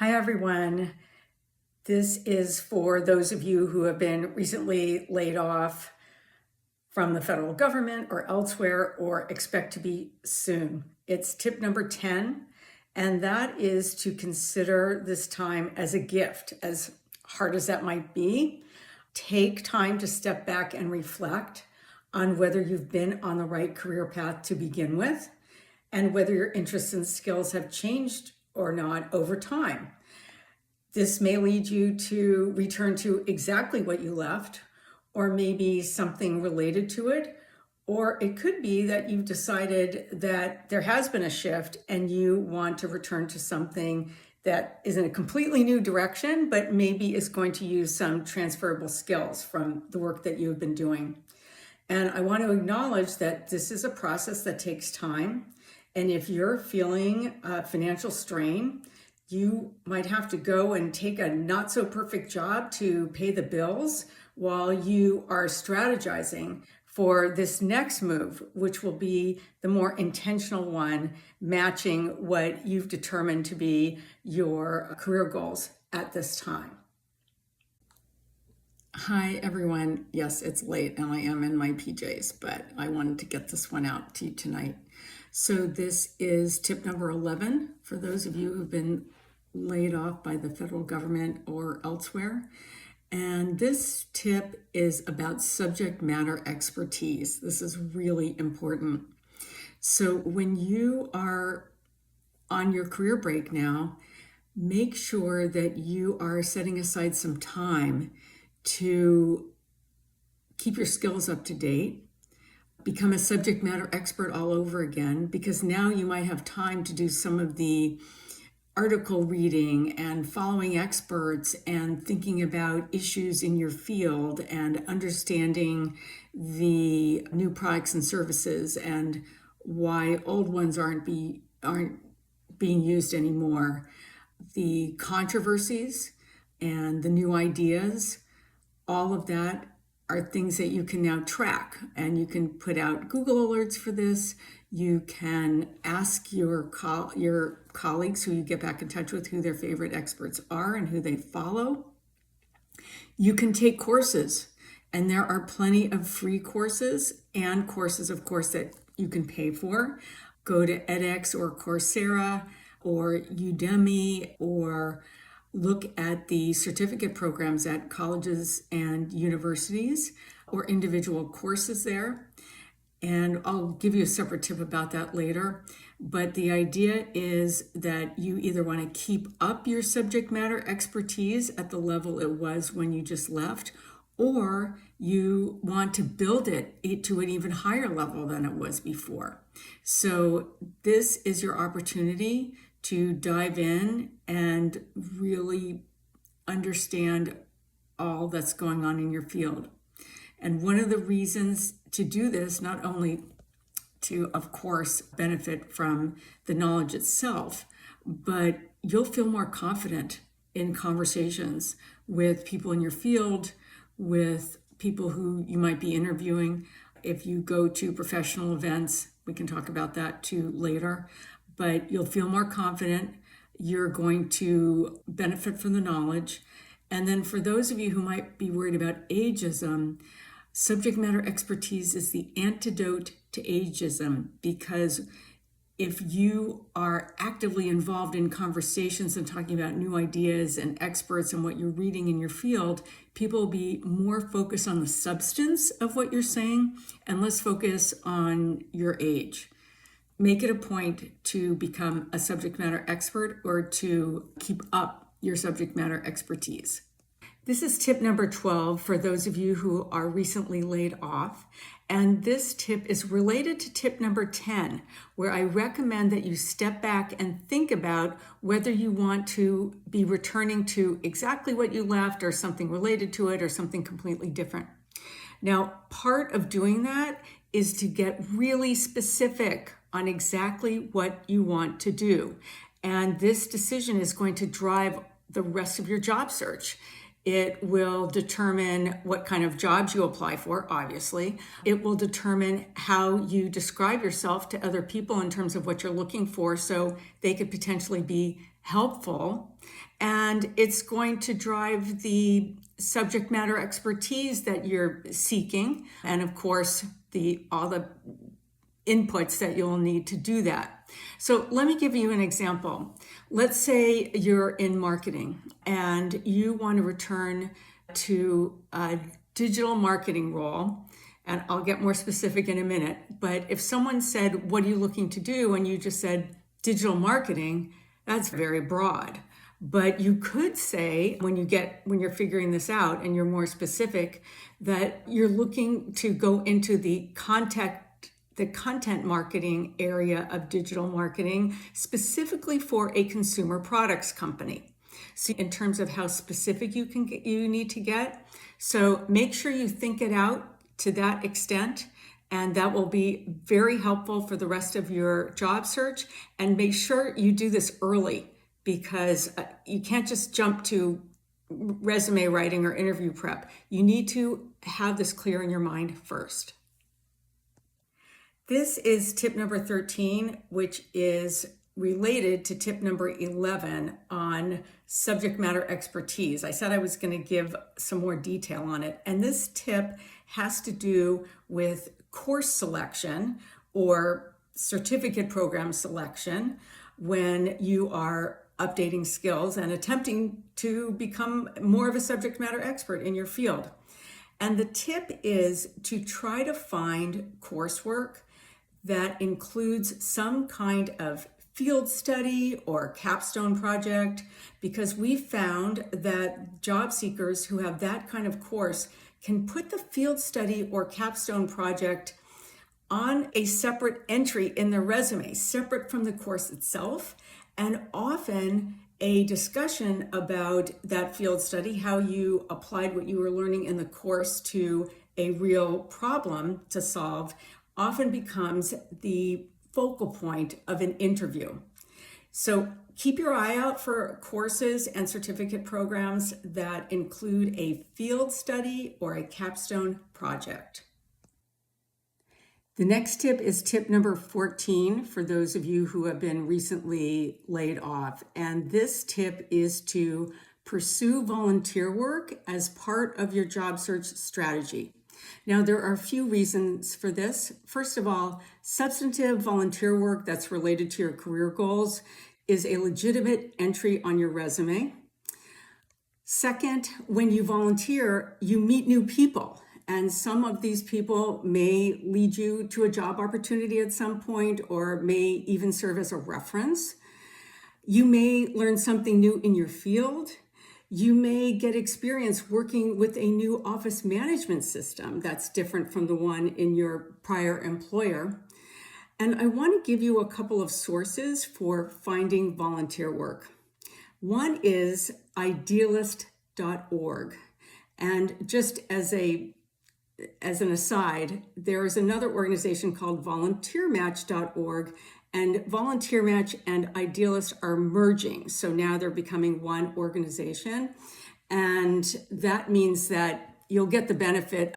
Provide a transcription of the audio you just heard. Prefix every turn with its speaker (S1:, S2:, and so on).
S1: Hi, everyone. This is for those of you who have been recently laid off from the federal government or elsewhere or expect to be soon. It's tip number 10, and that is to consider this time as a gift, as hard as that might be. Take time to step back and reflect on whether you've been on the right career path to begin with, and whether your interests and skills have changed or not over time. This may lead you to return to exactly what you left, or maybe something related to it. Or it could be that you've decided that there has been a shift and you want to return to something that is in a completely new direction, but maybe is going to use some transferable skills from the work that you've been doing. And I want to acknowledge that this is a process that takes time. And if you're feeling financial strain, you might have to go and take a not so perfect job to pay the bills while you are strategizing for this next move, which will be the more intentional one, matching what you've determined to be your career goals at this time. Hi, everyone. Yes, it's late and I am in my PJs, but I wanted to get this one out to you tonight. So this is tip number 11 for those of you who've been laid off by the federal government or elsewhere. And this tip is about subject matter expertise. This is really important. So when you are on your career break now, make sure that you are setting aside some time to keep your skills up to date, become a subject matter expert all over again, because now you might have time to do some of the article reading and following experts and thinking about issues in your field and understanding the new products and services and why old ones aren't being used anymore. The controversies and the new ideas, all of that are things that you can now track, and you can put out Google alerts for this. You can ask your colleagues who you get back in touch with who their favorite experts are and who they follow. You can take courses, and there are plenty of free courses and courses, of course, that you can pay for. Go to edX or Coursera or Udemy, or look at the certificate programs at colleges and universities or individual courses there. And I'll give you a separate tip about that later. But the idea is that you either want to keep up your subject matter expertise at the level it was when you just left, or you want to build it to an even higher level than it was before. So this is your opportunity to dive in and really understand all that's going on in your field. And one of the reasons to do this, not only to, of course, benefit from the knowledge itself, but you'll feel more confident in conversations with people in your field, with people who you might be interviewing. If you go to professional events, we can talk about that too later, but you'll feel more confident. You're going to benefit from the knowledge. And then for those of you who might be worried about ageism, subject matter expertise is the antidote to ageism, because if you are actively involved in conversations and talking about new ideas and experts and what you're reading in your field, people will be more focused on the substance of what you're saying and less focus on your age. Make it a point to become a subject matter expert or to keep up your subject matter expertise. This is tip number 12 for those of you who are recently laid off. And this tip is related to tip number 10, where I recommend that you step back and think about whether you want to be returning to exactly what you left or something related to it or something completely different. Now, part of doing that is to get really specific on exactly what you want to do. And this decision is going to drive the rest of your job search. It will determine what kind of jobs you apply for, obviously. It will determine how you describe yourself to other people in terms of what you're looking for, so they could potentially be helpful. And it's going to drive the subject matter expertise that you're seeking, and of course, all the inputs that you'll need to do that. So let me give you an example. Let's say you're in marketing and you want to return to a digital marketing role, and I'll get more specific in a minute. But if someone said, "What are you looking to do?" and you just said digital marketing, that's very broad. But you could say, when you're figuring this out and you're more specific, that you're looking to go into the content marketing area of digital marketing, specifically for a consumer products company. So in terms of how specific you need to get, so make sure you think it out to that extent, and that will be very helpful for the rest of your job search. And make sure you do this early, because you can't just jump to resume writing or interview prep. You need to have this clear in your mind first. This is tip number 13, which is related to tip number 11 on subject matter expertise. I said I was going to give some more detail on it. And this tip has to do with course selection or certificate program selection when you are updating skills and attempting to become more of a subject matter expert in your field. And the tip is to try to find coursework that includes some kind of field study or capstone project, because we found that job seekers who have that kind of course can put the field study or capstone project on a separate entry in their resume, separate from the course itself, and often a discussion about that field study, how you applied what you were learning in the course to a real problem to solve, often becomes the focal point of an interview. So keep your eye out for courses and certificate programs that include a field study or a capstone project. The next tip is tip number 14 for those of you who have been recently laid off. And this tip is to pursue volunteer work as part of your job search strategy. Now, there are a few reasons for this. First of all, substantive volunteer work that's related to your career goals is a legitimate entry on your resume. Second, when you volunteer, you meet new people. And some of these people may lead you to a job opportunity at some point, or may even serve as a reference. You may learn something new in your field. You may get experience working with a new office management system that's different from the one in your prior employer. And I want to give you a couple of sources for finding volunteer work. One is idealist.org. And just as an aside, there is another organization called volunteermatch.org, and Volunteer Match and Idealist are merging. So now they're becoming one organization. And that means that you'll get the benefit